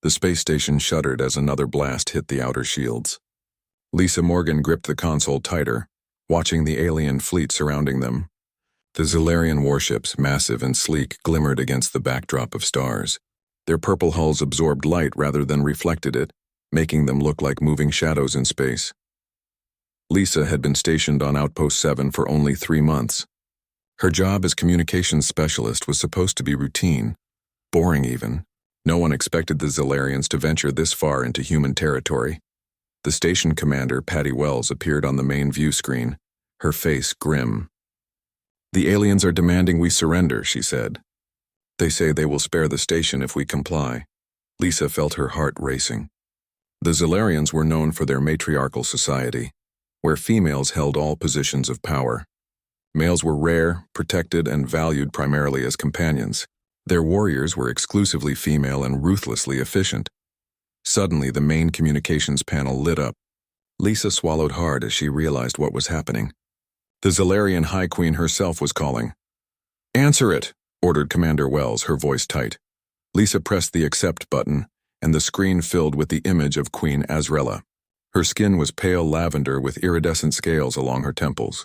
The space station shuddered as another blast hit the outer shields. Lisa Morgan gripped the console tighter, watching the alien fleet surrounding them. The Zilarian warships, massive and sleek, glimmered against the backdrop of stars. Their purple hulls absorbed light rather than reflected it, making them look like moving shadows in space. Lisa had been stationed on Outpost 7 for only 3 months. Her job as communications specialist was supposed to be routine, boring even. No one expected the Zilarians to venture this far into human territory. The station commander, Patty Wells, appeared on the main view screen, her face grim. "The aliens are demanding we surrender," she said. "They say they will spare the station if we comply." Lisa felt her heart racing. The Zilarians were known for their matriarchal society, where females held all positions of power. Males were rare, protected, and valued primarily as companions. Their warriors were exclusively female and ruthlessly efficient. Suddenly, the main communications panel lit up. Lisa swallowed hard as she realized what was happening. The Zilarian High Queen herself was calling. "Answer it," ordered Commander Wells, her voice tight. Lisa pressed the accept button, and the screen filled with the image of Queen Azrella. Her skin was pale lavender with iridescent scales along her temples.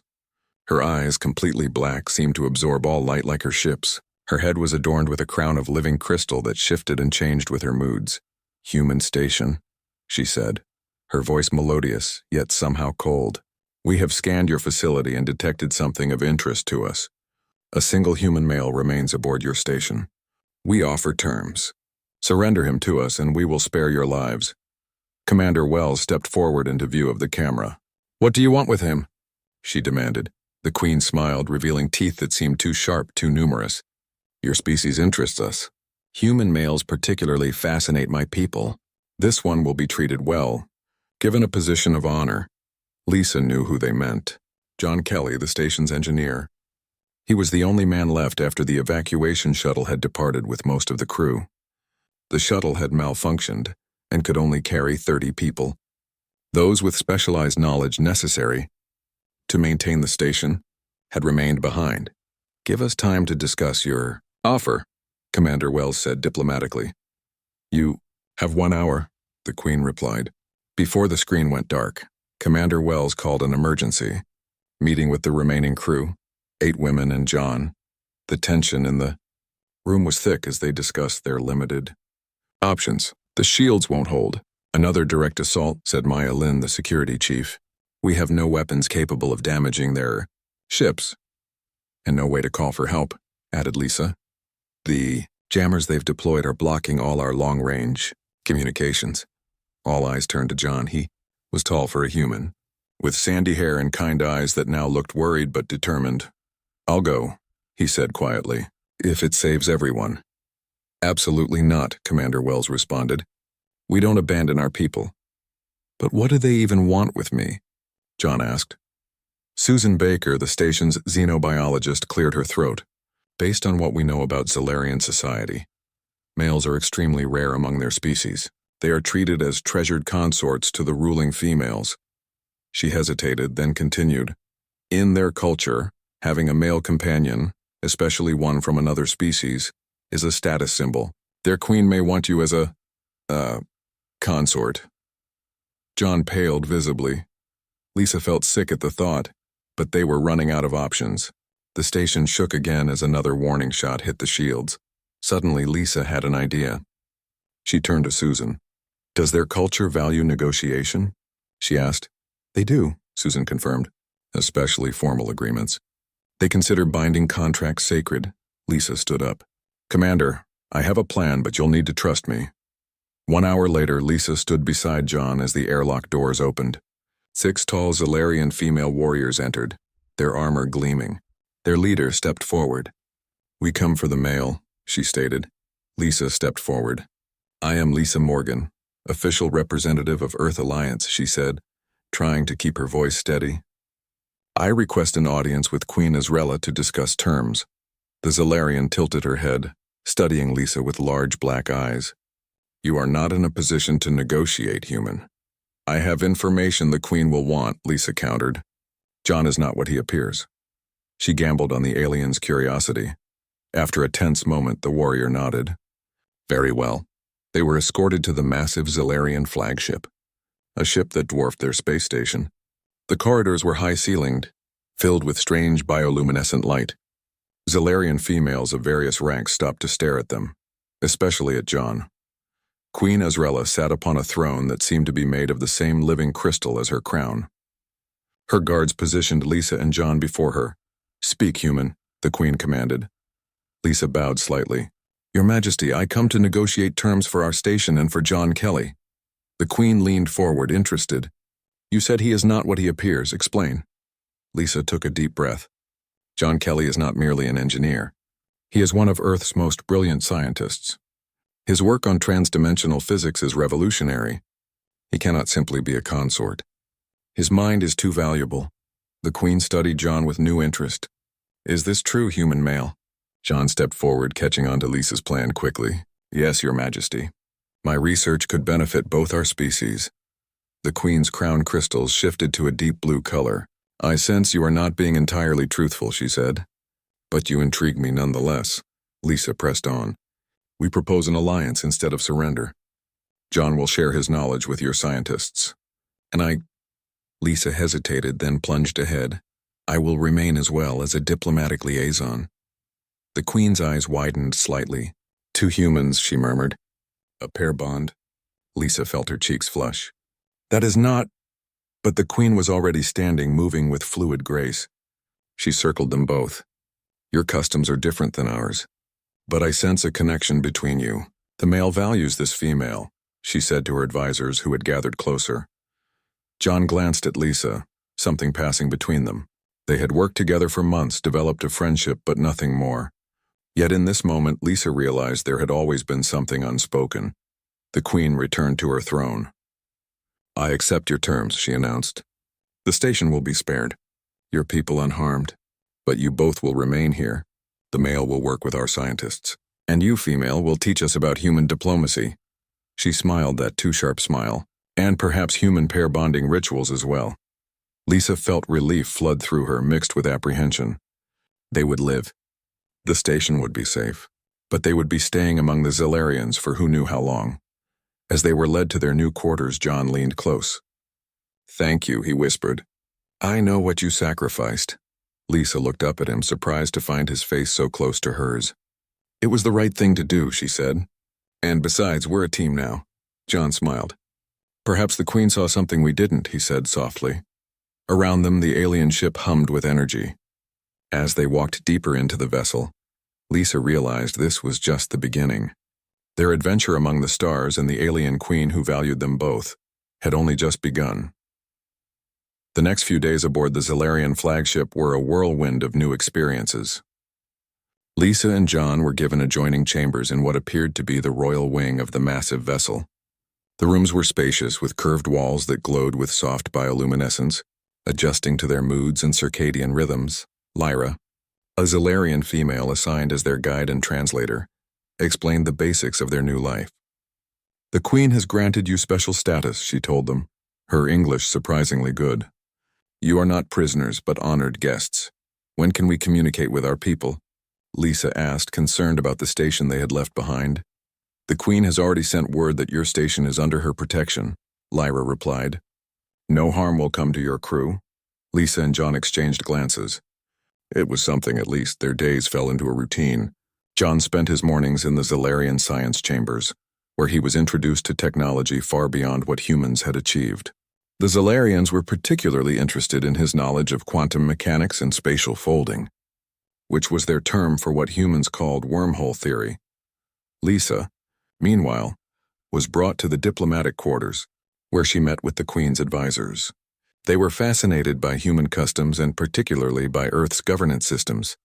Her eyes, completely black, seemed to absorb all light like her ship's. Her head was adorned with a crown of living crystal that shifted and changed with her moods. "Human station," she said, her voice melodious, yet somehow cold. "We have scanned your facility and detected something of interest to us. A single human male remains aboard your station. We offer terms. Surrender him to us and we will spare your lives." Commander Wells stepped forward into view of the camera. "What do you want with him?" she demanded. The Queen smiled, revealing teeth that seemed too sharp, too numerous. "Your species interests us. Human males particularly fascinate my people. This one will be treated well, given a position of honor." Lisa knew who they meant. John Kelly, the station's engineer. He was the only man left after the evacuation shuttle had departed with most of the crew. The shuttle had malfunctioned and could only carry 30 people. Those with specialized knowledge necessary to maintain the station had remained behind. "Give us time to discuss your offer," Commander Wells said diplomatically. "You have 1 hour," the Queen replied. Before the screen went dark, Commander Wells called an emergency meeting with the remaining crew, 8 women and John. The tension in the room was thick as they discussed their limited options. "The shields won't hold. Another direct assault," said Maya Lin, the security chief. "We have no weapons capable of damaging their ships." "And no way to call for help," added Lisa. "The jammers they've deployed are blocking all our long-range communications." All eyes turned to John. He was tall for a human, with sandy hair and kind eyes that now looked worried but determined. "I'll go," he said quietly, "if it saves everyone." "Absolutely not," Commander Wells responded. "We don't abandon our people." "But what do they even want with me?" John asked. Susan Baker, the station's xenobiologist, cleared her throat. "Based on what we know about Zilarian society, males are extremely rare among their species. They are treated as treasured consorts to the ruling females." She hesitated, then continued. "In their culture, having a male companion, especially one from another species, is a status symbol. Their queen may want you as a consort." John paled visibly. Lisa felt sick at the thought, but they were running out of options. The station shook again as another warning shot hit the shields. Suddenly, Lisa had an idea. She turned to Susan. "Does their culture value negotiation?" she asked. "They do," Susan confirmed, "especially formal agreements. They consider binding contracts sacred." Lisa stood up. "Commander, I have a plan, but you'll need to trust me." 1 hour later, Lisa stood beside John as the airlock doors opened. 6 tall Zilarian female warriors entered, their armor gleaming. Their leader stepped forward. "We come for the mail," she stated. Lisa stepped forward. "I am Lisa Morgan, official representative of Earth Alliance," she said, trying to keep her voice steady. "I request an audience with Queen Azrella to discuss terms." The Zilarian tilted her head, studying Lisa with large black eyes. "You are not in a position to negotiate, human." "I have information the Queen will want," Lisa countered. "John is not what he appears." She gambled on the alien's curiosity. After a tense moment, the warrior nodded. "Very well. They were escorted to the massive Zilarian flagship, a ship that dwarfed their space station. The corridors were high-ceilinged, filled with strange bioluminescent light. Zilarian females of various ranks stopped to stare at them, especially at John. Queen Azrella sat upon a throne that seemed to be made of the same living crystal as her crown. Her guards positioned Lisa and John before her. "Speak, human," the Queen commanded. Lisa bowed slightly. "Your Majesty, I come to negotiate terms for our station and for John Kelly." The Queen leaned forward, interested. "You said he is not what he appears. Explain." Lisa took a deep breath. "John Kelly is not merely an engineer. He is one of Earth's most brilliant scientists. His work on transdimensional physics is revolutionary. He cannot simply be a consort. His mind is too valuable." The Queen studied John with new interest. "Is this true, human male?" John stepped forward, catching on to Lisa's plan quickly. "Yes, Your Majesty. My research could benefit both our species." The Queen's crown crystals shifted to a deep blue color. "I sense you are not being entirely truthful," she said. "But you intrigue me nonetheless." Lisa pressed on. "We propose an alliance instead of surrender. John will share his knowledge with your scientists. And I—" Lisa hesitated, then plunged ahead. "I will remain as well as a diplomatic liaison." The Queen's eyes widened slightly. "Two humans," she murmured. "A pair bond?" Lisa felt her cheeks flush. "That is not—" But the Queen was already standing, moving with fluid grace. She circled them both. "Your customs are different than ours. But I sense a connection between you. The male values this female," she said to her advisors who had gathered closer. John glanced at Lisa, something passing between them. They had worked together for months, developed a friendship, but nothing more. Yet in this moment, Lisa realized there had always been something unspoken. The Queen returned to her throne. "I accept your terms," she announced. "The station will be spared, your people unharmed, but you both will remain here. The male will work with our scientists, and you, female, will teach us about human diplomacy." She smiled that too-sharp smile, "and perhaps human pair bonding rituals as well." Lisa felt relief flood through her, mixed with apprehension. They would live. The station would be safe, but they would be staying among the Zilarians for who knew how long. As they were led to their new quarters, John leaned close. "Thank you," he whispered. "I know what you sacrificed." Lisa looked up at him, surprised to find his face so close to hers. "It was the right thing to do," she said. "And besides, we're a team now." John smiled. "Perhaps the Queen saw something we didn't," he said softly. Around them, the alien ship hummed with energy. As they walked deeper into the vessel, Lisa realized this was just the beginning. Their adventure among the stars and the alien queen who valued them both had only just begun. The next few days aboard the Zilarian flagship were a whirlwind of new experiences. Lisa and John were given adjoining chambers in what appeared to be the royal wing of the massive vessel. The rooms were spacious, with curved walls that glowed with soft bioluminescence, adjusting to their moods and circadian rhythms. Lyra, a Zilarian female assigned as their guide and translator, explained the basics of their new life. "The Queen has granted you special status," she told them, her English surprisingly good. "You are not prisoners, but honored guests. When can we communicate with our people?" Lisa asked, concerned about the station they had left behind. "The Queen has already sent word that your station is under her protection," Lyra replied. "No harm will come to your crew." Lisa and John exchanged glances. It was something, at least. Their days fell into a routine. John spent his mornings in the Zilarian science chambers, where he was introduced to technology far beyond what humans had achieved. The Zilarians were particularly interested in his knowledge of quantum mechanics and spatial folding, which was their term for what humans called wormhole theory. Lisa, meanwhile, was brought to the diplomatic quarters, where she met with the Queen's advisors. They were fascinated by human customs and particularly by Earth's governance systems.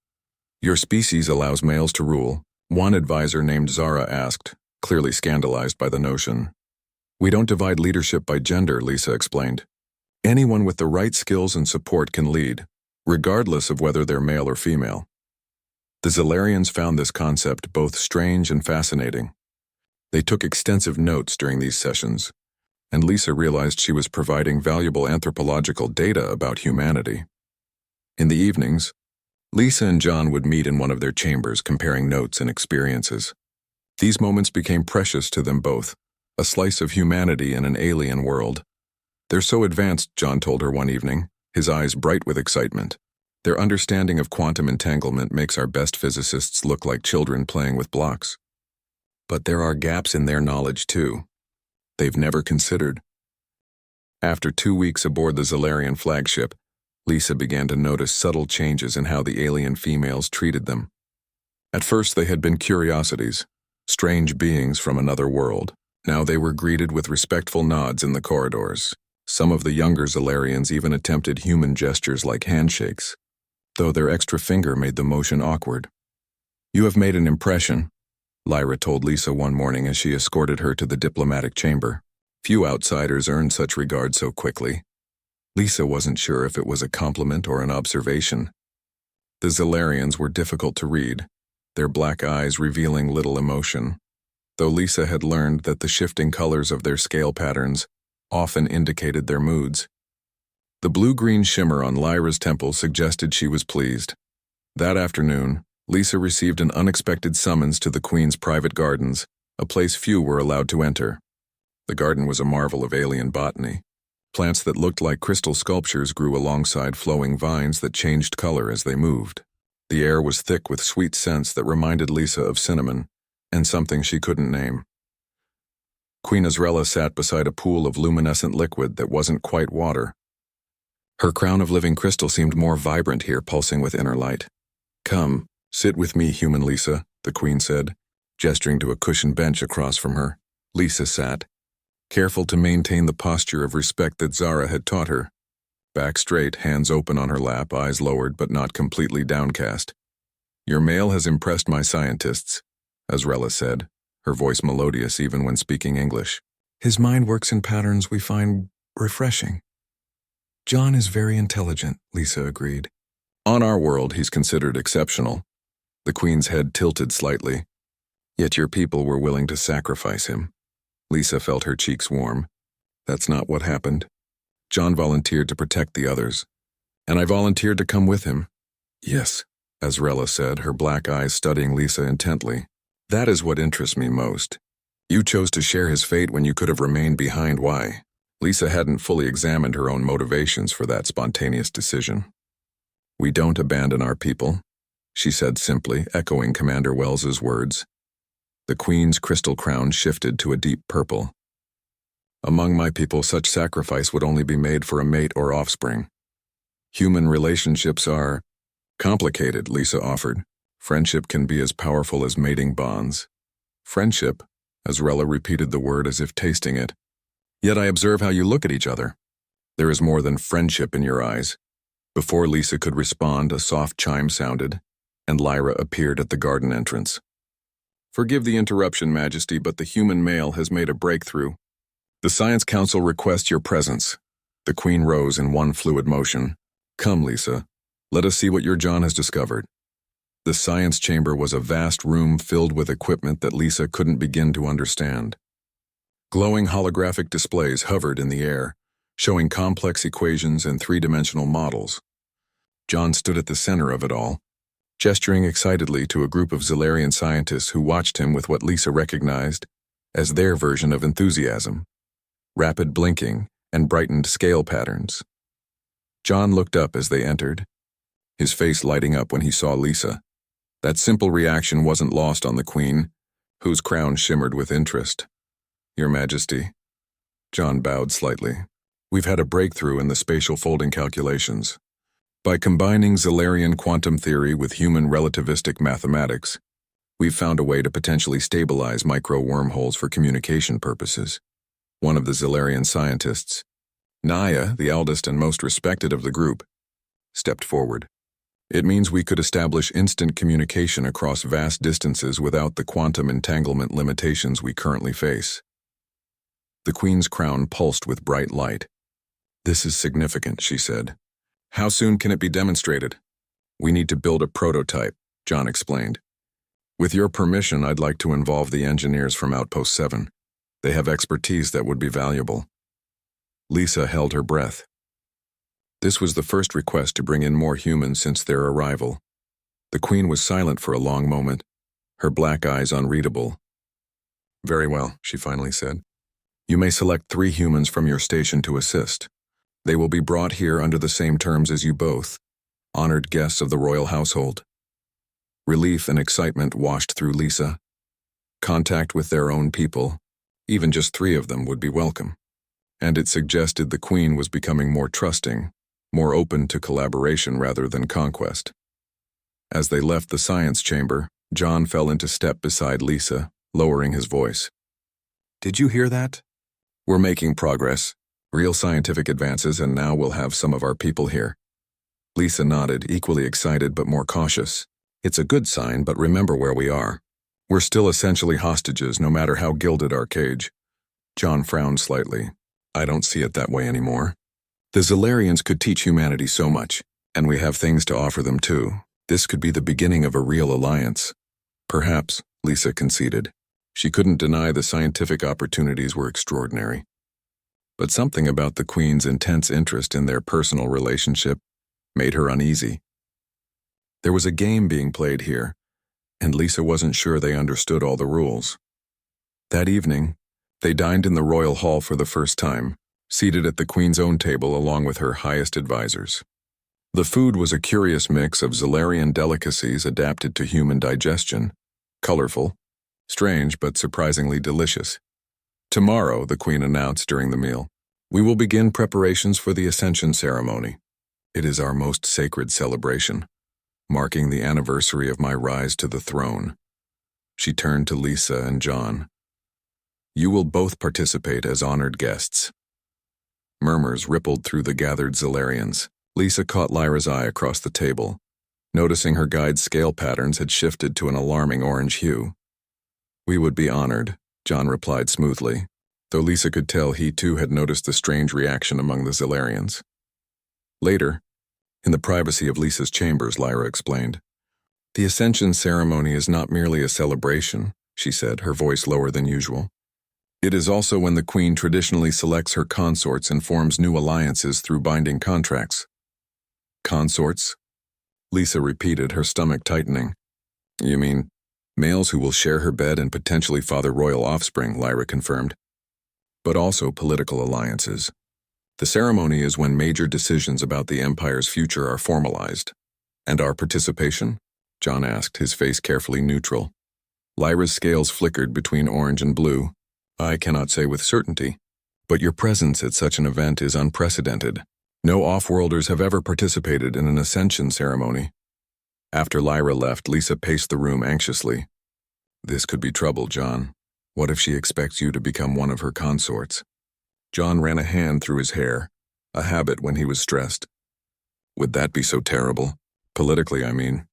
"Your species allows males to rule," one advisor named Zara asked, clearly scandalized by the notion. "We don't divide leadership by gender," Lisa explained. "Anyone with the right skills and support can lead, regardless of whether they're male or female." The Zilarians found this concept both strange and fascinating. They took extensive notes during these sessions, and Lisa realized she was providing valuable anthropological data about humanity. In the evenings, Lisa and John would meet in one of their chambers, comparing notes and experiences. These moments became precious to them both, a slice of humanity in an alien world. "They're so advanced," John told her one evening, his eyes bright with excitement. "Their understanding of quantum entanglement makes our best physicists look like children playing with blocks. But there are gaps in their knowledge too. They've never considered." After 2 weeks aboard the Zalarian flagship, Lisa began to notice subtle changes in how the alien females treated them. At first they had been curiosities, strange beings from another world. Now they were greeted with respectful nods in the corridors. Some of the younger Zalarians even attempted human gestures like handshakes, though their extra finger made the motion awkward. "You have made an impression," Lyra told Lisa one morning as she escorted her to the diplomatic chamber. Few outsiders earned such regard so quickly. Lisa wasn't sure if it was a compliment or an observation. The Zalarians were difficult to read, their black eyes revealing little emotion, though Lisa had learned that the shifting colors of their scale patterns often indicated their moods. The blue-green shimmer on Lyra's temple suggested she was pleased. That afternoon, Lisa received an unexpected summons to the Queen's private gardens, a place few were allowed to enter. The garden was a marvel of alien botany. Plants that looked like crystal sculptures grew alongside flowing vines that changed color as they moved. The air was thick with sweet scents that reminded Lisa of cinnamon, and something she couldn't name. Queen Azrella sat beside a pool of luminescent liquid that wasn't quite water. Her crown of living crystal seemed more vibrant here, pulsing with inner light. "Come, sit with me, human Lisa," the Queen said, gesturing to a cushioned bench across from her. Lisa sat, careful to maintain the posture of respect that Zara had taught her. Back straight, hands open on her lap, eyes lowered but not completely downcast. "Your mail has impressed my scientists," Azrella said, her voice melodious even when speaking English. "His mind works in patterns we find refreshing." "John is very intelligent," Lisa agreed. "On our world, he's considered exceptional." The Queen's head tilted slightly. "Yet your people were willing to sacrifice him." Lisa felt her cheeks warm. "That's not what happened. John volunteered to protect the others, and I volunteered to come with him." "Yes," Azrella said, her black eyes studying Lisa intently. "That is what interests me most. You chose to share his fate when you could have remained behind. Why?" Lisa hadn't fully examined her own motivations for that spontaneous decision. "We don't abandon our people," she said simply, echoing Commander Wells's words. The Queen's crystal crown shifted to a deep purple. "Among my people, such sacrifice would only be made for a mate or offspring. Human relationships are complicated," Lisa offered. "Friendship can be as powerful as mating bonds." "Friendship," Azrella repeated the word as if tasting it. "Yet I observe how you look at each other. There is more than friendship in your eyes." Before Lisa could respond, a soft chime sounded, and Lyra appeared at the garden entrance. "Forgive the interruption, Majesty, but the human male has made a breakthrough. The Science Council requests your presence." The Queen rose in one fluid motion. "Come, Lisa. Let us see what your John has discovered." The science chamber was a vast room filled with equipment that Lisa couldn't begin to understand. Glowing holographic displays hovered in the air, showing complex equations and three-dimensional models. John stood at the center of it all, gesturing excitedly to a group of Zalarian scientists who watched him with what Lisa recognized as their version of enthusiasm. Rapid blinking and brightened scale patterns. John looked up as they entered, his face lighting up when he saw Lisa. That simple reaction wasn't lost on the Queen, whose crown shimmered with interest. "Your Majesty." John bowed slightly. "We've had a breakthrough in the spatial folding calculations. By combining Zalarian quantum theory with human relativistic mathematics, we've found a way to potentially stabilize micro-wormholes for communication purposes." One of the Zalarian scientists, Naya, the eldest and most respected of the group, stepped forward. "It means we could establish instant communication across vast distances without the quantum entanglement limitations we currently face." The Queen's crown pulsed with bright light. "This is significant," she said. "How soon can it be demonstrated?" "We need to build a prototype," John explained. "With your permission, I'd like to involve the engineers from Outpost 7. They have expertise that would be valuable." Lisa held her breath. This was the first request to bring in more humans since their arrival. The Queen was silent for a long moment, her black eyes unreadable, Very well, she finally said. You may select 3 humans from your station to assist. They will be brought here under the same terms as you both, honored guests of the royal household. Relief and excitement washed through Lisa. Contact with their own people, even just 3 of them, would be welcome. And it suggested the Queen was becoming more trusting, more open to collaboration rather than conquest. As they left the science chamber, John fell into step beside Lisa, lowering his voice. Did you hear that? We're making progress, real scientific advances, and now we'll have some of our people here. Lisa nodded, equally excited but more cautious. It's a good sign, but remember where we are. We're still essentially hostages, no matter how gilded our cage. John frowned slightly. I don't see it that way anymore. The Zilarians could teach humanity so much, and we have things to offer them too. This could be the beginning of a real alliance. Perhaps, Lisa conceded. She couldn't deny the scientific opportunities were extraordinary. But something about the Queen's intense interest in their personal relationship made her uneasy. There was a game being played here, and Lisa wasn't sure they understood all the rules. That evening, they dined in the royal hall for the first time, seated at the Queen's own table along with her highest advisors. The food was a curious mix of Zilarian delicacies adapted to human digestion, colorful, strange but surprisingly delicious. Tomorrow, the Queen announced during the meal, we will begin preparations for the Ascension ceremony. It is our most sacred celebration, marking the anniversary of my rise to the throne. She turned to Lisa and John. You will both participate as honored guests. Murmurs rippled through the gathered Zilarians. Lisa caught Lyra's eye across the table, noticing her guide's scale patterns had shifted to an alarming orange hue. We would be honored, John replied smoothly, though Lisa could tell he too had noticed the strange reaction among the Zilarians. Later, in the privacy of Lisa's chambers, Lyra explained. The Ascension ceremony is not merely a celebration, she said, her voice lower than usual. It is also when the Queen traditionally selects her consorts and forms new alliances through binding contracts. Consorts? Lisa repeated, her stomach tightening. You mean males who will share her bed and potentially father royal offspring, Lyra confirmed. But also political alliances. The ceremony is when major decisions about the Empire's future are formalized. And our participation? John asked, his face carefully neutral. Lyra's scales flickered between orange and blue. I cannot say with certainty, but your presence at such an event is unprecedented. No off-worlders have ever participated in an Ascension ceremony. After Lyra left, Lisa paced the room anxiously. This could be trouble, John. What if she expects you to become one of her consorts? John ran a hand through his hair, a habit when he was stressed. Would that be so terrible? Politically, I mean.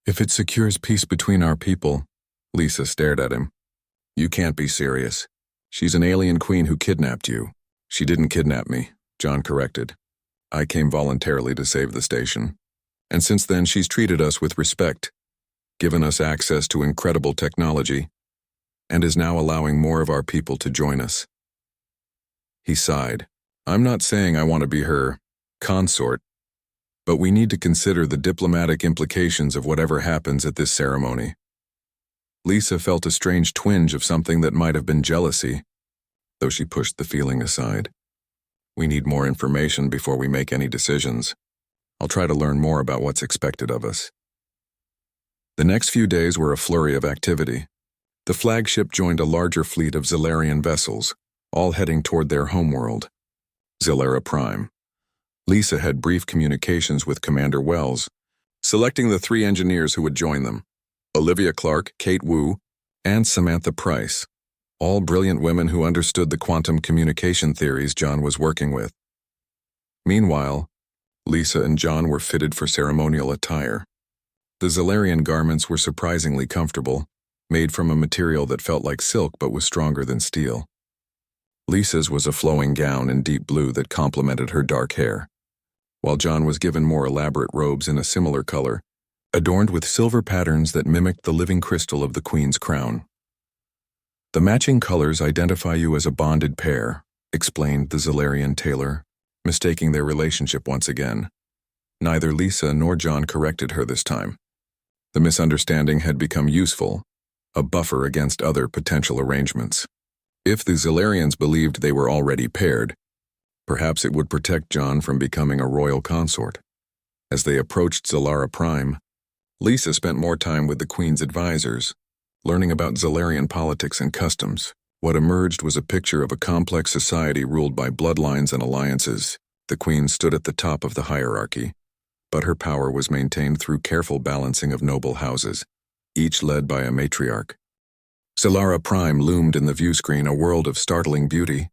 If it secures peace between our people, Lisa stared at him. You can't be serious. She's an alien queen who kidnapped you. She didn't kidnap me, John corrected. I came voluntarily to save the station. And since then, she's treated us with respect, given us access to incredible technology, and is now allowing more of our people to join us. He sighed. I'm not saying I want to be her consort, but we need to consider the diplomatic implications of whatever happens at this ceremony. Lisa felt a strange twinge of something that might have been jealousy, though she pushed the feeling aside. We need more information before we make any decisions. I'll try to learn more about what's expected of us. The next few days were a flurry of activity. The flagship joined a larger fleet of Zilarian vessels, all heading toward their homeworld, Zilara Prime. Lisa had brief communications with Commander Wells, selecting the 3 engineers who would join them: Olivia Clark, Kate Wu, and Samantha Price, all brilliant women who understood the quantum communication theories John was working with. Meanwhile, Lisa and John were fitted for ceremonial attire. The Zilarian garments were surprisingly comfortable, made from a material that felt like silk but was stronger than steel. Lisa's was a flowing gown in deep blue that complemented her dark hair, while John was given more elaborate robes in a similar color, adorned with silver patterns that mimicked the living crystal of the Queen's crown. The matching colors identify you as a bonded pair, explained the Zilarian tailor, mistaking their relationship once again. Neither Lisa nor John corrected her this time. The misunderstanding had become useful, a buffer against other potential arrangements. If the Zilarians believed they were already paired, perhaps it would protect John from becoming a royal consort. As they approached Zilara Prime, Lisa spent more time with the Queen's advisors, learning about Zilarian politics and customs. What emerged was a picture of a complex society ruled by bloodlines and alliances. The Queen stood at the top of the hierarchy, but her power was maintained through careful balancing of noble houses, each led by a matriarch. Zilara Prime loomed in the viewscreen, a world of startling beauty.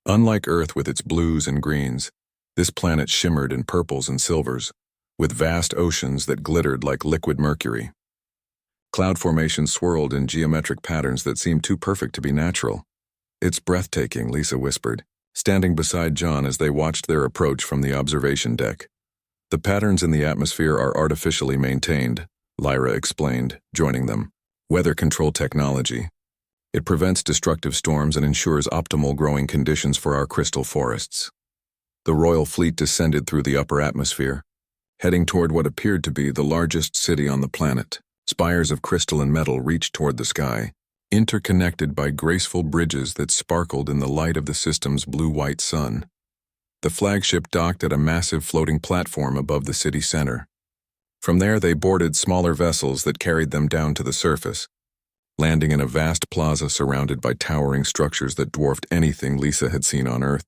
Unlike Earth with its blues and greens, this planet shimmered in purples and silvers, with vast oceans that glittered like liquid mercury. Cloud formations swirled in geometric patterns that seemed too perfect to be natural. "It's breathtaking," Lisa whispered, standing beside John as they watched their approach from the observation deck. "The patterns in the atmosphere are artificially maintained," Lyra explained, joining them. "Weather control technology. It prevents destructive storms and ensures optimal growing conditions for our crystal forests." The royal fleet descended through the upper atmosphere, heading toward what appeared to be the largest city on the planet. Spires of crystal and metal reached toward the sky, interconnected by graceful bridges that sparkled in the light of the system's blue-white sun. The flagship docked at a massive floating platform above the city center. From there they boarded smaller vessels that carried them down to the surface, landing in a vast plaza surrounded by towering structures that dwarfed anything Lisa had seen on Earth.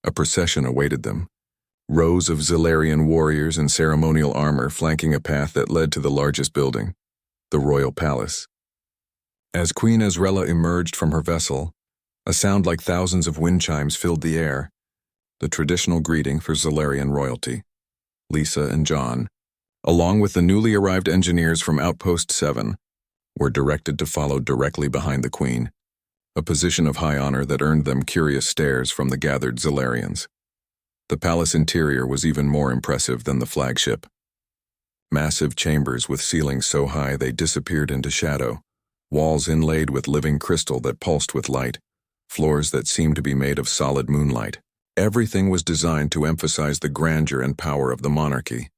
A procession awaited them, rows of Zilarian warriors in ceremonial armor flanking a path that led to the largest building, the royal palace. As Queen Azrella emerged from her vessel, a sound like thousands of wind chimes filled the air, the traditional greeting for Zilarian royalty. Lisa and John, along with the newly arrived engineers from Outpost 7, were directed to follow directly behind the Queen, a position of high honor that earned them curious stares from the gathered Zilarians. The palace interior was even more impressive than the flagship. Massive chambers with ceilings so high they disappeared into shadow, walls inlaid with living crystal that pulsed with light, floors that seemed to be made of solid moonlight. Everything was designed to emphasize the grandeur and power of the monarchy.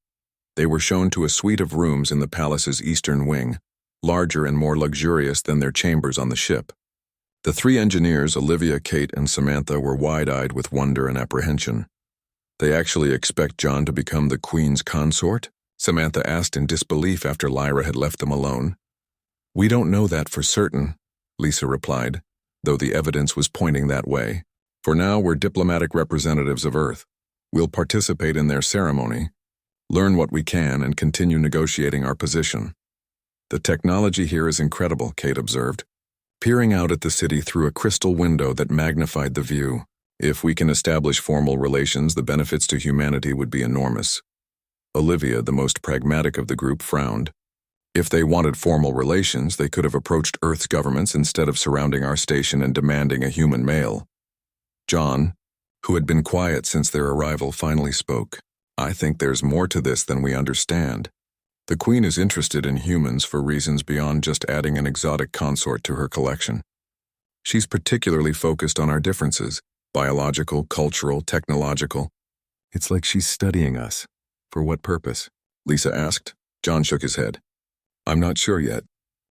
They were shown to a suite of rooms in the palace's eastern wing, larger and more luxurious than their chambers on the ship. The three engineers, Olivia, Kate, and Samantha, were wide-eyed with wonder and apprehension. "They actually expect John to become the Queen's consort?" Samantha asked in disbelief after Lyra had left them alone. "We don't know that for certain," Lisa replied, though the evidence was pointing that way. "For now, we're diplomatic representatives of Earth. We'll participate in their ceremony, learn what we can, and continue negotiating our position." "The technology here is incredible," Kate observed, peering out at the city through a crystal window that magnified the view. "If we can establish formal relations, the benefits to humanity would be enormous." Olivia, the most pragmatic of the group, frowned. "If they wanted formal relations, they could have approached Earth's governments instead of surrounding our station and demanding a human male." John, who had been quiet since their arrival, finally spoke. "I think there's more to this than we understand. The Queen is interested in humans for reasons beyond just adding an exotic consort to her collection. She's particularly focused on our differences, biological, cultural, technological. It's like she's studying us." "For what purpose?" Lisa asked. John shook his head. "I'm not sure yet,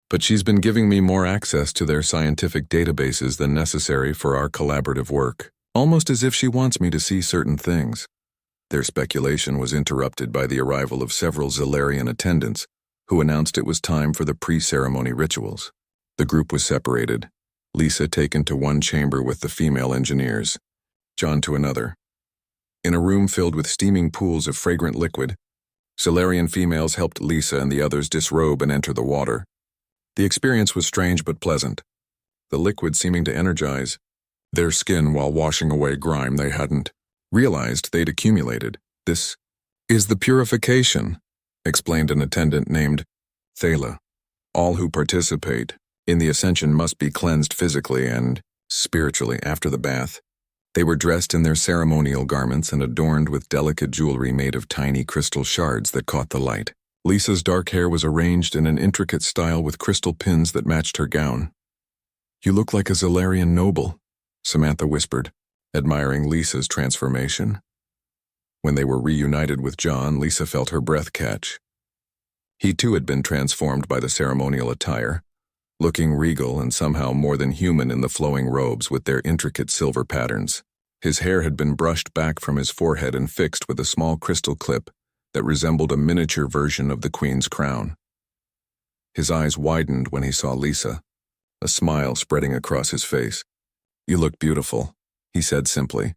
but she's been giving me more access to their scientific databases than necessary for our collaborative work, almost as if she wants me to see certain things." Their speculation was interrupted by the arrival of several Zilarian attendants, who announced it was time for the pre-ceremony rituals. The group was separated, Lisa taken to one chamber with the female engineers, John to another. In a room filled with steaming pools of fragrant liquid, Zilarian females helped Lisa and the others disrobe and enter the water. The experience was strange but pleasant, the liquid seeming to energize their skin while washing away grime they hadn't realized they'd accumulated. "This is the purification," explained an attendant named Thala. "All who participate in the ascension must be cleansed physically and spiritually after the bath." They were dressed in their ceremonial garments and adorned with delicate jewelry made of tiny crystal shards that caught the light. Lisa's dark hair was arranged in an intricate style with crystal pins that matched her gown. "You look like a Zilarian noble," Samantha whispered, admiring Lisa's transformation. When they were reunited with John, Lisa felt her breath catch. He too had been transformed by the ceremonial attire, looking regal and somehow more than human in the flowing robes with their intricate silver patterns. His hair had been brushed back from his forehead and fixed with a small crystal clip that resembled a miniature version of the Queen's crown. His eyes widened when he saw Lisa, a smile spreading across his face. "You look beautiful," he said simply.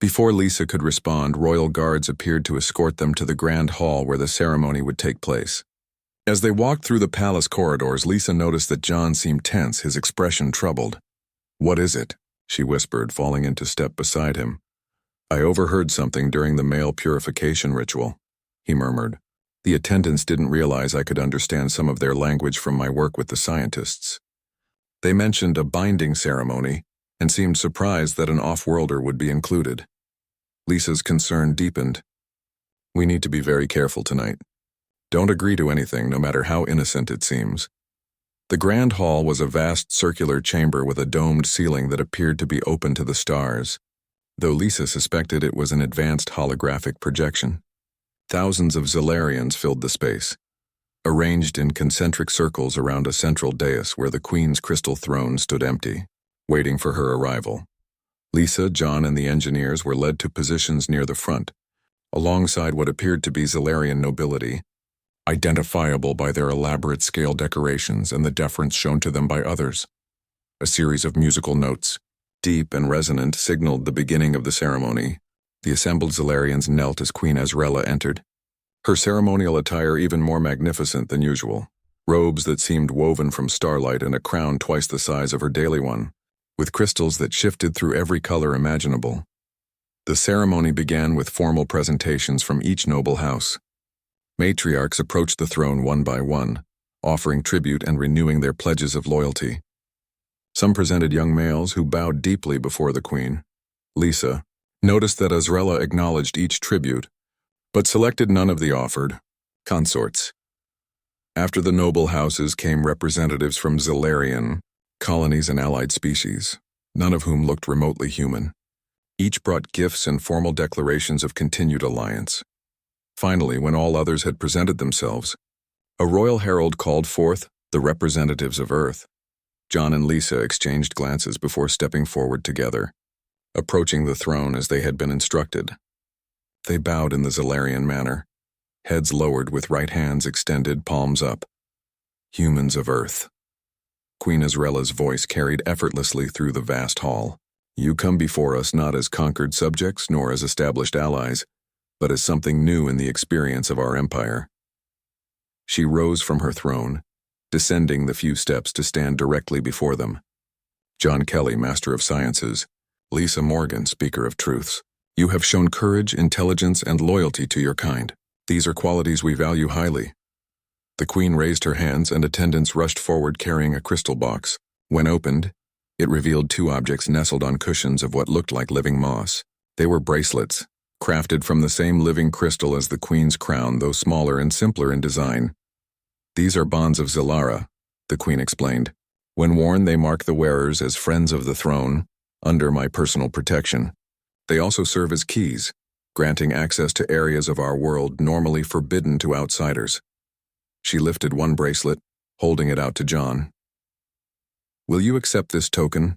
Before Lisa could respond, royal guards appeared to escort them to the grand hall where the ceremony would take place. As they walked through the palace corridors, Lisa noticed that John seemed tense, his expression troubled. "What is it?" she whispered, falling into step beside him. "I overheard something during the male purification ritual," he murmured. "The attendants didn't realize I could understand some of their language from my work with the scientists. They mentioned a binding ceremony and seemed surprised that an off-worlder would be included." Lisa's concern deepened. "We need to be very careful tonight. Don't agree to anything, no matter how innocent it seems." The grand hall was a vast circular chamber with a domed ceiling that appeared to be open to the stars, though Lisa suspected it was an advanced holographic projection. Thousands of Zilarians filled the space, arranged in concentric circles around a central dais where the Queen's crystal throne stood empty, waiting for her arrival. Lisa, John, and the engineers were led to positions near the front, alongside what appeared to be Zilarian nobility, identifiable by their elaborate scale decorations and the deference shown to them by others. A series of musical notes, deep and resonant, signaled the beginning of the ceremony. The assembled Zilarians knelt as Queen Azrella entered, her ceremonial attire even more magnificent than usual, robes that seemed woven from starlight and a crown twice the size of her daily one, with crystals that shifted through every color imaginable. The ceremony began with formal presentations from each noble house. Matriarchs approached the throne one by one, offering tribute and renewing their pledges of loyalty. Some presented young males who bowed deeply before the Queen. Lisa noticed that Azrella acknowledged each tribute, but selected none of the offered consorts. After the noble houses came representatives from Zilarian colonies and allied species, none of whom looked remotely human. Each brought gifts and formal declarations of continued alliance. Finally, when all others had presented themselves, a royal herald called forth the representatives of Earth. John and Lisa exchanged glances before stepping forward together, approaching the throne as they had been instructed. They bowed in the Zilarian manner, heads lowered with right hands extended, palms up. "Humans of Earth." Queen Azrella's voice carried effortlessly through the vast hall. "You come before us not as conquered subjects nor as established allies, but as something new in the experience of our empire." She rose from her throne, descending the few steps to stand directly before them. "John Kelly, Master of Sciences. Lisa Morgan, Speaker of Truths. You have shown courage, intelligence, and loyalty to your kind. These are qualities we value highly." The Queen raised her hands and attendants rushed forward carrying a crystal box. When opened, it revealed two objects nestled on cushions of what looked like living moss. They were bracelets, crafted from the same living crystal as the Queen's crown, though smaller and simpler in design. "These are bonds of Zilara," the Queen explained. "When worn, they mark the wearers as friends of the throne, under my personal protection. They also serve as keys, granting access to areas of our world normally forbidden to outsiders." She lifted one bracelet, holding it out to John. "Will you accept this token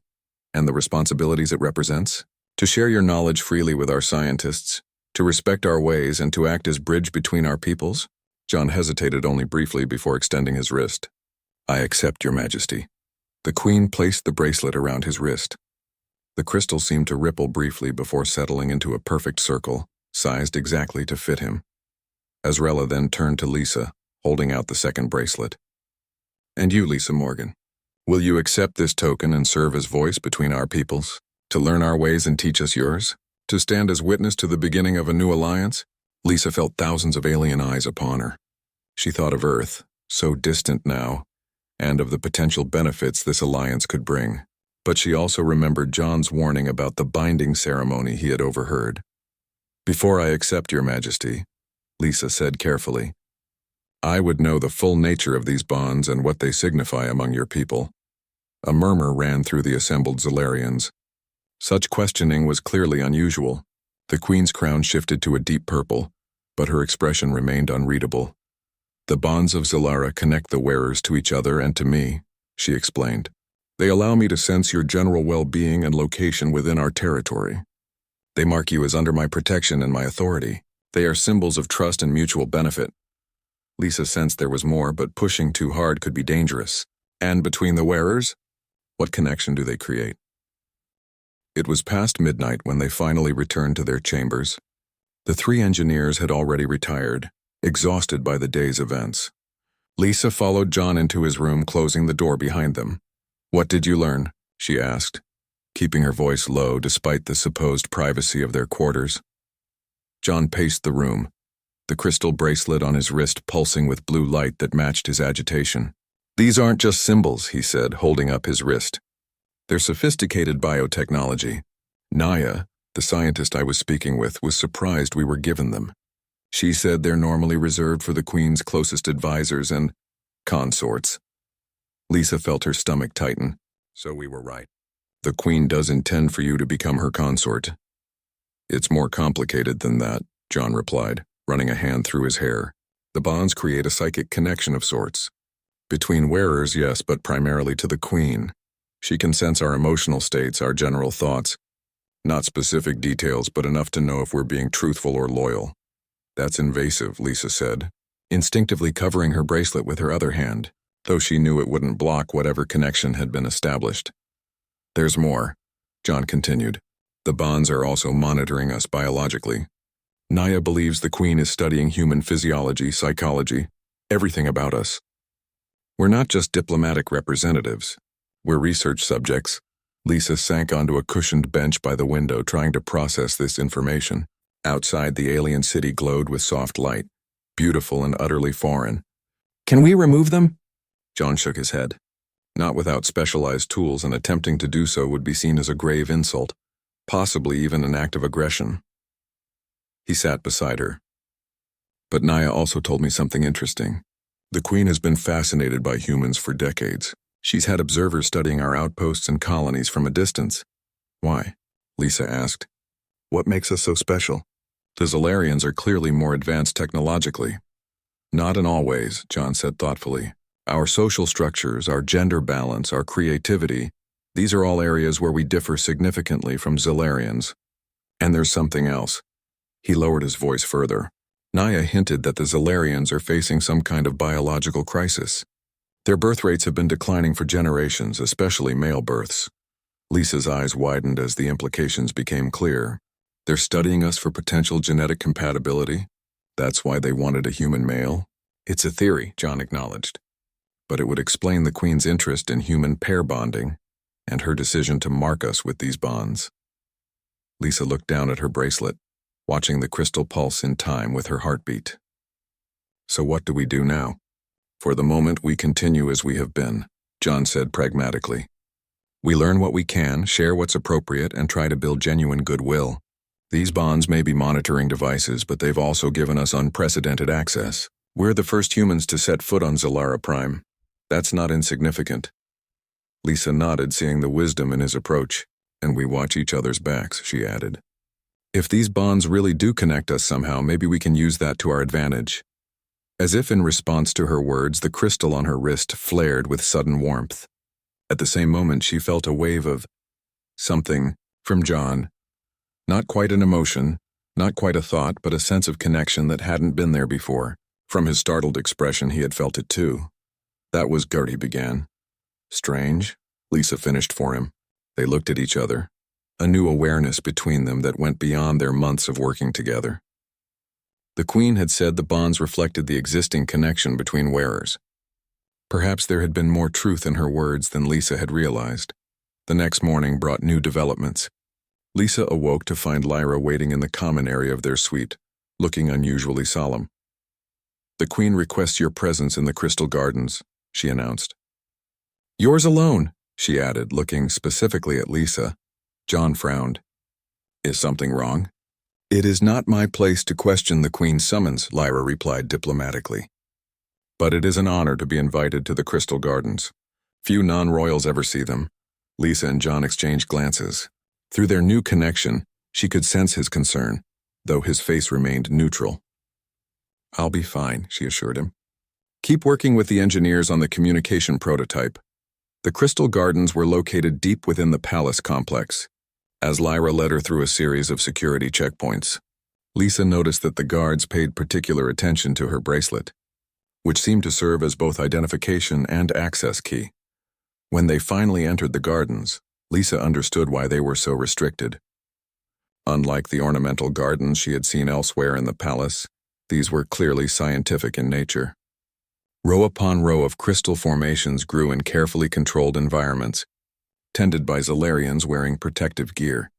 and the responsibilities it represents? To share your knowledge freely with our scientists, to respect our ways, and to act as bridge between our peoples?" John hesitated only briefly before extending his wrist. "I accept, Your Majesty." The Queen placed the bracelet around his wrist. The crystal seemed to ripple briefly before settling into a perfect circle, sized exactly to fit him. Azrella then turned to Lisa, holding out the second bracelet. "And you, Lisa Morgan, will you accept this token and serve as voice between our peoples? To learn our ways and teach us yours? To stand as witness to the beginning of a new alliance?" Lisa felt thousands of alien eyes upon her. She thought of Earth, so distant now, and of the potential benefits this alliance could bring. But she also remembered John's warning about the binding ceremony he had overheard. "Before I accept, Your Majesty," Lisa said carefully, "I would know the full nature of these bonds and what they signify among your people." A murmur ran through the assembled Zilarians. Such questioning was clearly unusual. The Queen's crown shifted to a deep purple, but her expression remained unreadable. "The bonds of Zilara connect the wearers to each other and to me," she explained. They allow me to sense your general well-being and location within our territory. They mark you as under my protection and my authority. They are symbols of trust and mutual benefit. Lisa sensed there was more, but pushing too hard could be dangerous. And between the wearers, what connection do they create? It was past midnight when they finally returned to their chambers. The three engineers had already retired, exhausted by the day's events. Lisa followed John into his room, closing the door behind them. "What did you learn?" she asked, keeping her voice low despite the supposed privacy of their quarters. John paced the room, the crystal bracelet on his wrist pulsing with blue light that matched his agitation. "These aren't just symbols," he said, holding up his wrist. "They're sophisticated biotechnology. Naya, the scientist I was speaking with, was surprised we were given them. She said they're normally reserved for the Queen's closest advisors and consorts." Lisa felt her stomach tighten. "So we were right. The Queen does intend for you to become her consort." "It's more complicated than that," John replied, running a hand through his hair. "The bonds create a psychic connection of sorts. Between wearers, yes, but primarily to the Queen. She can sense our emotional states, our general thoughts. Not specific details, but enough to know if we're being truthful or loyal." "That's invasive," Lisa said, instinctively covering her bracelet with her other hand, though she knew it wouldn't block whatever connection had been established. "There's more," John continued. "The bonds are also monitoring us biologically. Naya believes the Queen is studying human physiology, psychology, everything about us. We're not just diplomatic representatives. We're research subjects." Lisa sank onto a cushioned bench by the window, trying to process this information. Outside, the alien city glowed with soft light, beautiful and utterly foreign. "Can we remove them?" John shook his head. Not without specialized tools, and attempting to do so would be seen as a grave insult, possibly even an act of aggression. He sat beside her. "But Naya also told me something interesting. The Queen has been fascinated by humans for decades. She's had observers studying our outposts and colonies from a distance." "Why?" Lisa asked. "What makes us so special?" "The Zolarians are clearly more advanced technologically." "Not in all ways," John said thoughtfully. "Our social structures, our gender balance, our creativity, these are all areas where we differ significantly from Zolarians. And there's something else." He lowered his voice further. "Naya hinted that the Zolarians are facing some kind of biological crisis. Their birth rates have been declining for generations, especially male births." Lisa's eyes widened as the implications became clear. "They're studying us for potential genetic compatibility? That's why they wanted a human male?" "It's a theory," John acknowledged. "But it would explain the Queen's interest in human pair bonding and her decision to mark us with these bonds." Lisa looked down at her bracelet, watching the crystal pulse in time with her heartbeat. "So what do we do now?" "For the moment, we continue as we have been," John said pragmatically. "We learn what we can, share what's appropriate, and try to build genuine goodwill. These bonds may be monitoring devices, but they've also given us unprecedented access. We're the first humans to set foot on Zalara Prime. That's not insignificant." Lisa nodded, seeing the wisdom in his approach. "And we watch each other's backs," she added. "If these bonds really do connect us somehow, maybe we can use that to our advantage." As if in response to her words, the crystal on her wrist flared with sudden warmth. At the same moment, she felt a wave of something from John. Not quite an emotion, not quite a thought, but a sense of connection that hadn't been there before. From his startled expression, he had felt it too. "That was Gert," he began. "Strange," Lisa finished for him. They looked at each other, a new awareness between them that went beyond their months of working together. The Queen had said the bonds reflected the existing connection between wearers. Perhaps there had been more truth in her words than Lisa had realized. The next morning brought new developments. Lisa awoke to find Lyra waiting in the common area of their suite, looking unusually solemn. "The Queen requests your presence in the Crystal Gardens," she announced. "Yours alone," she added, looking specifically at Lisa. John frowned. "Is something wrong?" "It is not my place to question the Queen's summons," Lyra replied diplomatically. "But it is an honor to be invited to the Crystal Gardens. Few non-royals ever see them." Lisa and John exchanged glances. Through their new connection, she could sense his concern, though his face remained neutral. "I'll be fine," she assured him. "Keep working with the engineers on the communication prototype. The crystal gardens were located deep within the palace complex. As Lyra led her through a series of security checkpoints, Lisa noticed that the guards paid particular attention to her bracelet, which seemed to serve as both identification and access key. When they finally entered the gardens, Lisa understood why they were so restricted. Unlike the ornamental gardens she had seen elsewhere in the palace, these were clearly scientific in nature. Row upon row of crystal formations grew in carefully controlled environments, tended by Zalarians wearing protective gear.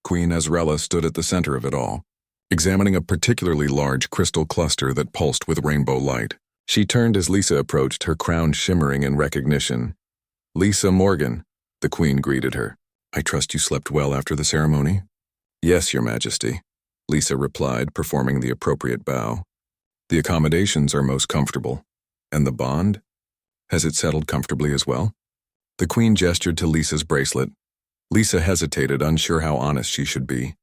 Queen Ezrella stood at the center of it all, examining a particularly large crystal cluster that pulsed with rainbow light. She turned as Lisa approached, her crown shimmering in recognition. "Lisa Morgan," the Queen greeted her. "I trust you slept well after the ceremony?" "Yes, Your Majesty," Lisa replied, performing the appropriate bow. "The accommodations are most comfortable. And the bond? Has it settled comfortably as well?" The Queen gestured to Lisa's bracelet. Lisa hesitated, unsure how honest she should be.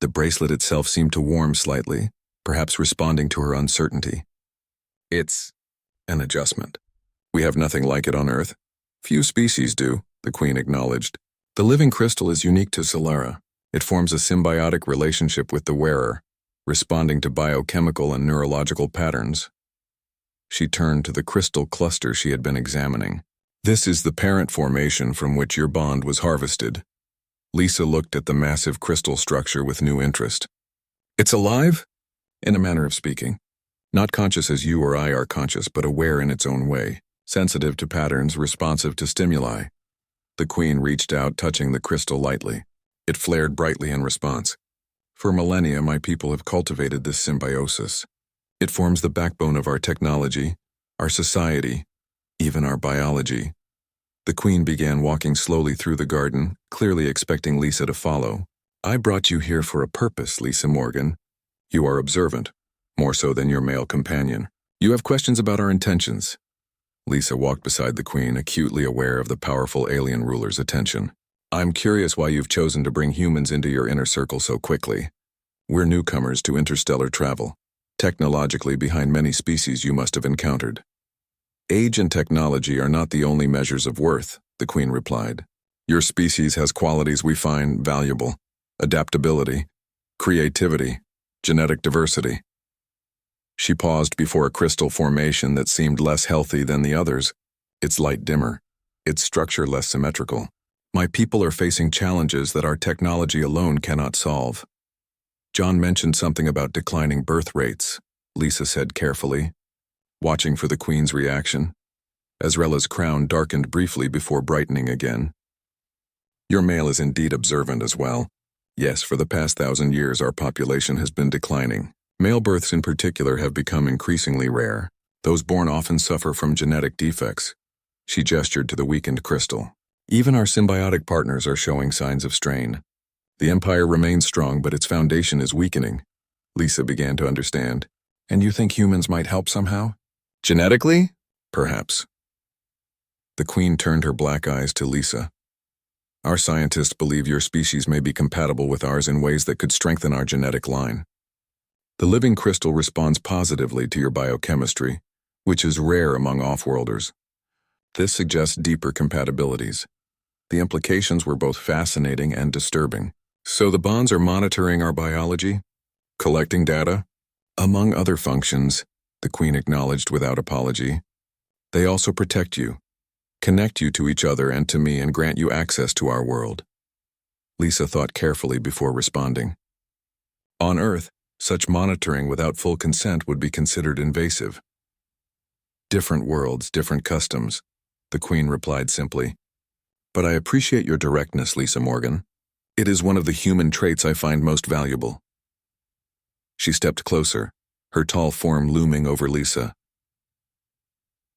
The bracelet itself seemed to warm slightly, perhaps responding to her uncertainty. "It's an adjustment. We have nothing like it on Earth. Few species do," the Queen acknowledged. "The living crystal is unique to Solara. It forms a symbiotic relationship with the wearer, responding to biochemical and neurological patterns." She turned to the crystal cluster she had been examining. "This is the parent formation from which your bond was harvested." Lisa looked at the massive crystal structure with new interest. "It's alive?" "In a manner of speaking. Not conscious as you or I are conscious, but aware in its own way, sensitive to patterns, responsive to stimuli." The Queen reached out, touching the crystal lightly. It flared brightly in response. "For millennia, my people have cultivated this symbiosis. It forms the backbone of our technology, our society, even our biology." The Queen began walking slowly through the garden, clearly expecting Lisa to follow. "I brought you here for a purpose, Lisa Morgan. You are observant, more so than your male companion. You have questions about our intentions." Lisa walked beside the Queen, acutely aware of the powerful alien ruler's attention. "I'm curious why you've chosen to bring humans into your inner circle so quickly. We're newcomers to interstellar travel, technologically behind many species you must have encountered." "Age and technology are not the only measures of worth," the Queen replied. "Your species has qualities we find valuable: adaptability, creativity, genetic diversity." She paused before a crystal formation that seemed less healthy than the others, its light dimmer, its structure less symmetrical. "My people are facing challenges that our technology alone cannot solve." "John mentioned something about declining birth rates," Lisa said carefully, watching for the Queen's reaction. Ezrella's crown darkened briefly before brightening again. "Your male is indeed observant as well. Yes, for the past 1,000 years our population has been declining. Male births in particular have become increasingly rare. Those born often suffer from genetic defects." She gestured to the weakened crystal. "Even our symbiotic partners are showing signs of strain. The Empire remains strong, but its foundation is weakening." Lisa began to understand. "And you think humans might help somehow?" "Genetically? Perhaps." The Queen turned her black eyes to Lisa. "Our scientists believe your species may be compatible with ours in ways that could strengthen our genetic line. The living crystal responds positively to your biochemistry, which is rare among off-worlders. This suggests deeper compatibilities." The implications were both fascinating and disturbing. "So the bonds are monitoring our biology? Collecting data?" "Among other functions," the Queen acknowledged without apology. "They also protect you, connect you to each other and to me, and grant you access to our world." Lisa thought carefully before responding. "On Earth, such monitoring without full consent would be considered invasive." "Different worlds, different customs," the Queen replied simply. "But I appreciate your directness, Lisa Morgan. It is one of the human traits I find most valuable." She stepped closer, her tall form looming over Lisa.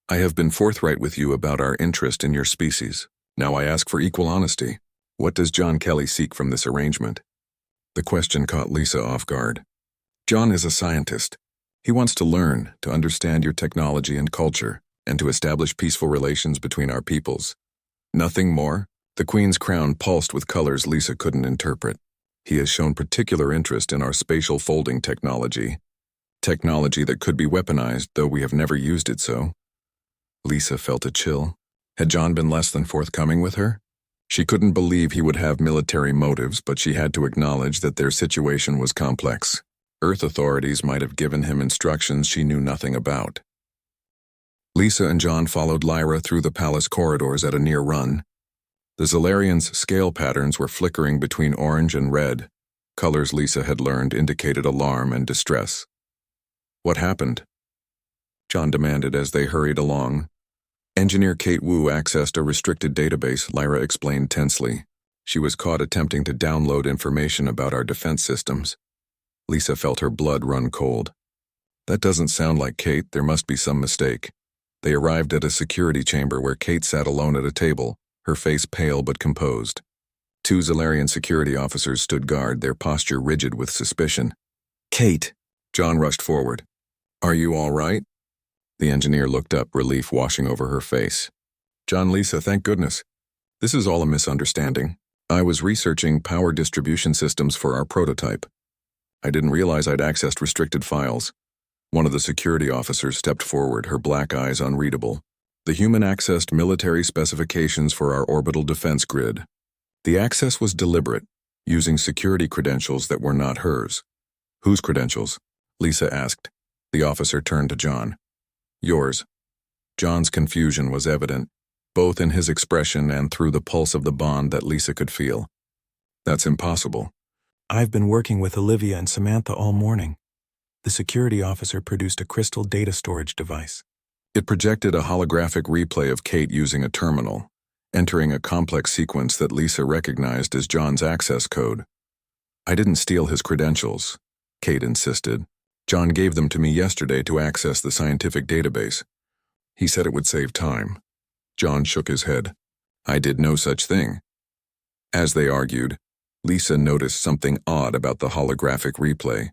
"I have been forthright with you about our interest in your species. Now I ask for equal honesty. What does John Kelly seek from this arrangement?" The question caught Lisa off guard. "John is a scientist. He wants to learn, to understand your technology and culture, and to establish peaceful relations between our peoples. Nothing more?" The Queen's crown pulsed with colors Lisa couldn't interpret. "He has shown particular interest in our spatial folding technology that could be weaponized, though we have never used it so." Lisa felt a chill. Had John been less than forthcoming with her? She couldn't believe he would have military motives, but she had to acknowledge that their situation was complex. Earth authorities might have given him instructions she knew nothing about. Lisa and John followed Lyra through the palace corridors at a near run. The Zalarian's scale patterns were flickering between orange and red. Colors Lisa had learned indicated alarm and distress. What happened? John demanded as they hurried along. Engineer Kate Wu accessed a restricted database, Lyra explained tensely. She was caught attempting to download information about our defense systems. Lisa felt her blood run cold. That doesn't sound like Kate. There must be some mistake. They arrived at a security chamber where Kate sat alone at a table, her face pale but composed. Two Zalarian security officers stood guard, their posture rigid with suspicion. Kate! John rushed forward. Are you all right? The engineer looked up, relief washing over her face. John, Lisa, thank goodness. This is all a misunderstanding. I was researching power distribution systems for our prototype. I didn't realize I'd accessed restricted files. One of the security officers stepped forward, her black eyes unreadable. The human accessed military specifications for our orbital defense grid. The access was deliberate, using security credentials that were not hers. Whose credentials? Lisa asked. The officer turned to John. Yours. John's confusion was evident, both in his expression and through the pulse of the bond that Lisa could feel. That's impossible. I've been working with Olivia and Samantha all morning. The security officer produced a crystal data storage device. It projected a holographic replay of Kate using a terminal, entering a complex sequence that Lisa recognized as John's access code. I didn't steal his credentials, Kate insisted. John gave them to me yesterday to access the scientific database. He said it would save time. John shook his head. I did no such thing. As they argued, Lisa noticed something odd about the holographic replay.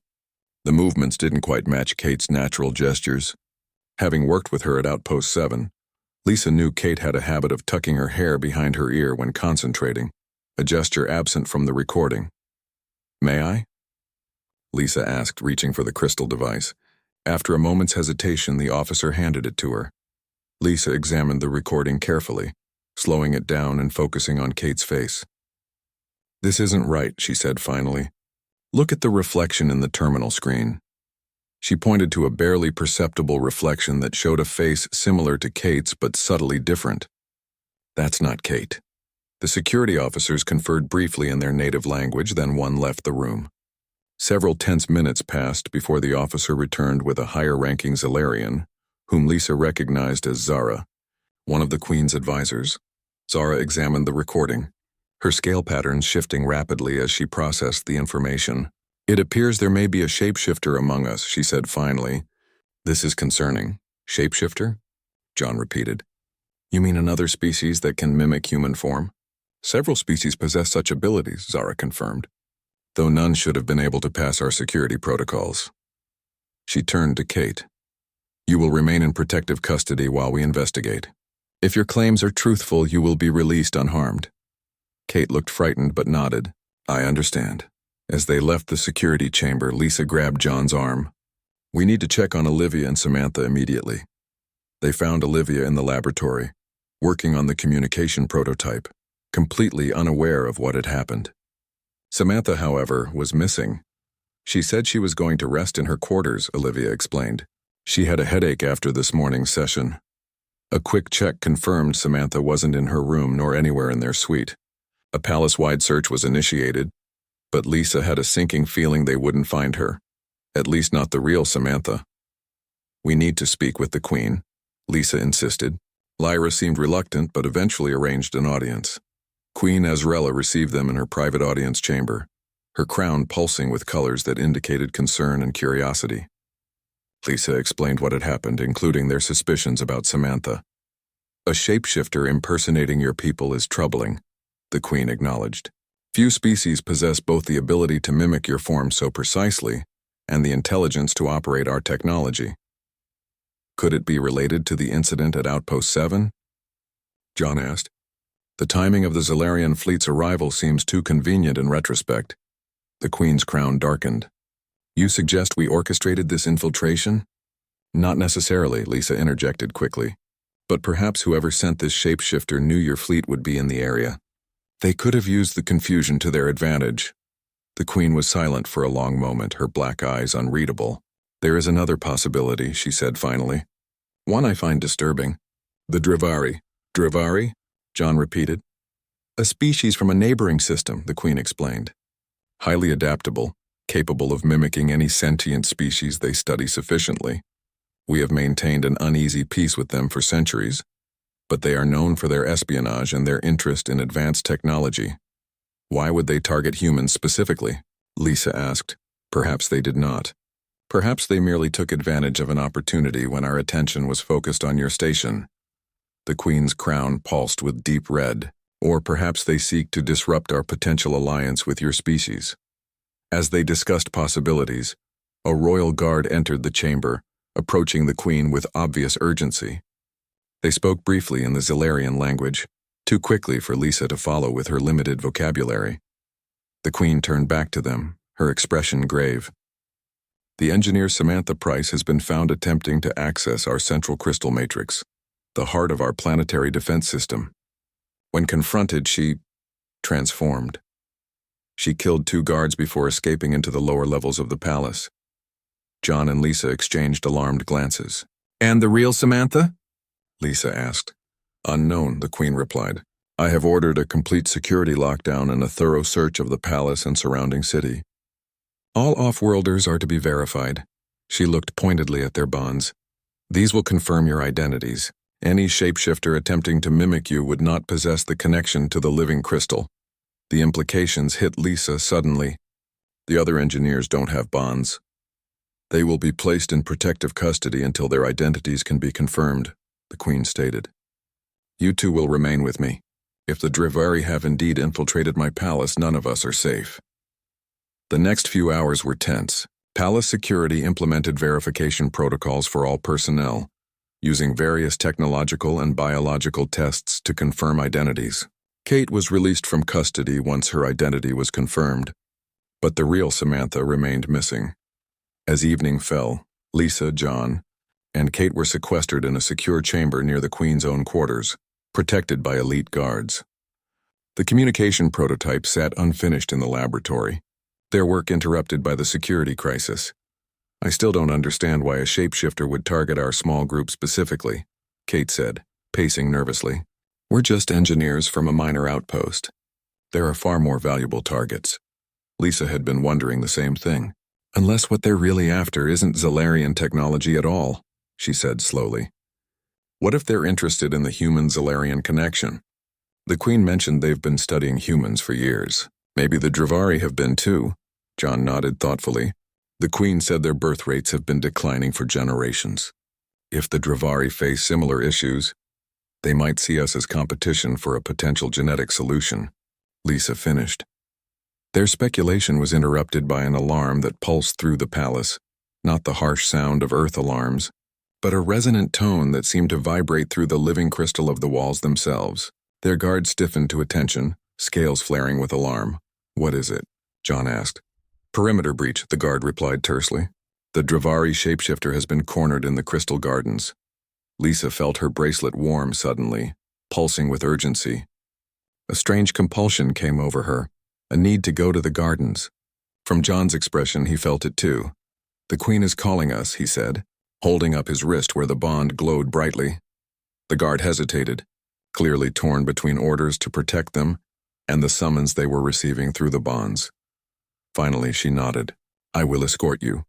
The movements didn't quite match Kate's natural gestures. Having worked with her at Outpost 7, Lisa knew Kate had a habit of tucking her hair behind her ear when concentrating, a gesture absent from the recording. May I? Lisa asked, reaching for the crystal device. After a moment's hesitation, the officer handed it to her. Lisa examined the recording carefully, slowing it down and focusing on Kate's face. This isn't right, she said finally. Look at the reflection in the terminal screen. She pointed to a barely perceptible reflection that showed a face similar to Kate's but subtly different. That's not Kate. The security officers conferred briefly in their native language, then one left the room. Several tense minutes passed before the officer returned with a higher-ranking Zalarian, whom Lisa recognized as Zara, one of the Queen's advisors. Zara examined the recording, her scale patterns shifting rapidly as she processed the information. It appears there may be a shapeshifter among us, she said finally. This is concerning. Shapeshifter? John repeated. You mean another species that can mimic human form? Several species possess such abilities, Zara confirmed, though none should have been able to pass our security protocols. She turned to Kate. You will remain in protective custody while we investigate. If your claims are truthful, you will be released unharmed. Kate looked frightened but nodded. I understand. As they left the security chamber, Lisa grabbed John's arm. We need to check on Olivia and Samantha immediately. They found Olivia in the laboratory, working on the communication prototype, completely unaware of what had happened. Samantha, however, was missing. She said she was going to rest in her quarters, Olivia explained. She had a headache after this morning's session. A quick check confirmed Samantha wasn't in her room nor anywhere in their suite. A palace-wide search was initiated, but Lisa had a sinking feeling they wouldn't find her, at least not the real Samantha. We need to speak with the Queen, Lisa insisted. Lyra seemed reluctant but eventually arranged an audience. Queen Azrella received them in her private audience chamber, her crown pulsing with colors that indicated concern and curiosity. Lisa explained what had happened, including their suspicions about Samantha. A shapeshifter impersonating your people is troubling, the Queen acknowledged. Few species possess both the ability to mimic your form so precisely and the intelligence to operate our technology. Could it be related to the incident at Outpost 7? John asked. The timing of the Zalarian fleet's arrival seems too convenient in retrospect. The Queen's crown darkened. You suggest we orchestrated this infiltration? Not necessarily, Lisa interjected quickly. But perhaps whoever sent this shapeshifter knew your fleet would be in the area. They could have used the confusion to their advantage. The Queen was silent for a long moment, her black eyes unreadable. There is another possibility, she said finally. One I find disturbing. The Drivari. Drivari? John repeated. A species from a neighboring system, the Queen explained. Highly adaptable, capable of mimicking any sentient species they study sufficiently. We have maintained an uneasy peace with them for centuries, but they are known for their espionage and their interest in advanced technology. Why would they target humans specifically? Lisa asked. Perhaps they did not. Perhaps they merely took advantage of an opportunity when our attention was focused on your station. The Queen's crown pulsed with deep red. Or perhaps they seek to disrupt our potential alliance with your species. As they discussed possibilities, a royal guard entered the chamber, approaching the Queen with obvious urgency. They spoke briefly in the Zilarian language, too quickly for Lisa to follow with her limited vocabulary. The Queen turned back to them, her expression grave. The engineer Samantha Price has been found attempting to access our central crystal matrix, the heart of our planetary defense system. When confronted, she transformed. She killed 2 guards before escaping into the lower levels of the palace. John and Lisa exchanged alarmed glances. And the real Samantha? Lisa asked. Unknown, the Queen replied. I have ordered a complete security lockdown and a thorough search of the palace and surrounding city. All off-worlders are to be verified. She looked pointedly at their bonds. These will confirm your identities. Any shapeshifter attempting to mimic you would not possess the connection to the living crystal. The implications hit Lisa suddenly. The other engineers don't have bonds. They will be placed in protective custody until their identities can be confirmed, the Queen stated. You 2 will remain with me. If the Drivari have indeed infiltrated my palace, none of us are safe. The next few hours were tense. Palace security implemented verification protocols for all personnel, using various technological and biological tests to confirm identities. Kate was released from custody once her identity was confirmed, but the real Samantha remained missing. As evening fell, Lisa, John, and Kate were sequestered in a secure chamber near the Queen's own quarters, protected by elite guards. The communication prototype sat unfinished in the laboratory, their work interrupted by the security crisis. I still don't understand why a shapeshifter would target our small group specifically, Kate said, pacing nervously. We're just engineers from a minor outpost. There are far more valuable targets. Lisa had been wondering the same thing. Unless what they're really after isn't Zilarian technology at all, she said slowly. What if they're interested in the human-Zilarian connection? The Queen mentioned they've been studying humans for years. Maybe the Drivari have been too. John nodded thoughtfully. The Queen said their birth rates have been declining for generations. If the Drivari face similar issues, they might see us as competition for a potential genetic solution. Lisa finished. Their speculation was interrupted by an alarm that pulsed through the palace, not the harsh sound of Earth alarms, but a resonant tone that seemed to vibrate through the living crystal of the walls themselves. Their guard stiffened to attention, scales flaring with alarm. What is it? John asked. Perimeter breach, the guard replied tersely. The Drivari shapeshifter has been cornered in the crystal gardens. Lisa felt her bracelet warm suddenly, pulsing with urgency. A strange compulsion came over her, a need to go to the gardens. From John's expression, he felt it too. The Queen is calling us, he said, holding up his wrist where the bond glowed brightly. The guard hesitated, clearly torn between orders to protect them and the summons they were receiving through the bonds. Finally, she nodded. I will escort you.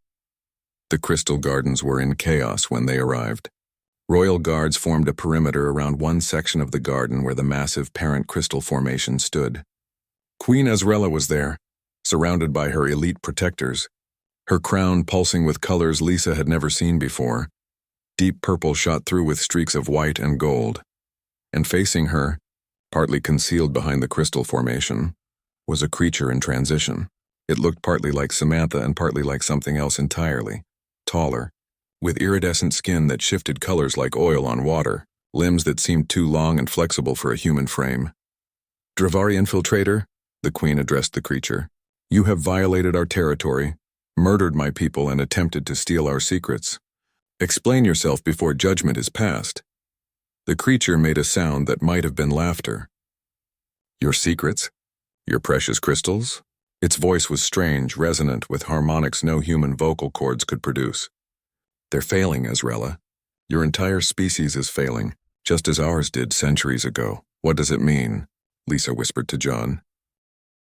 The crystal gardens were in chaos when they arrived. Royal guards formed a perimeter around one section of the garden where the massive parent crystal formation stood. Queen Azrella was there, surrounded by her elite protectors, her crown pulsing with colors Lisa had never seen before. Deep purple shot through with streaks of white and gold. And facing her, partly concealed behind the crystal formation, was a creature in transition. It looked partly like Samantha and partly like something else entirely, taller, with iridescent skin that shifted colors like oil on water, limbs that seemed too long and flexible for a human frame. Drivari infiltrator, the Queen addressed the creature. You have violated our territory, murdered my people, and attempted to steal our secrets. Explain yourself before judgment is passed. The creature made a sound that might have been laughter. Your secrets? Your precious crystals? Its voice was strange, resonant with harmonics no human vocal cords could produce. They're failing, Ezrella. Your entire species is failing, just as ours did centuries ago. What does it mean? Lisa whispered to John.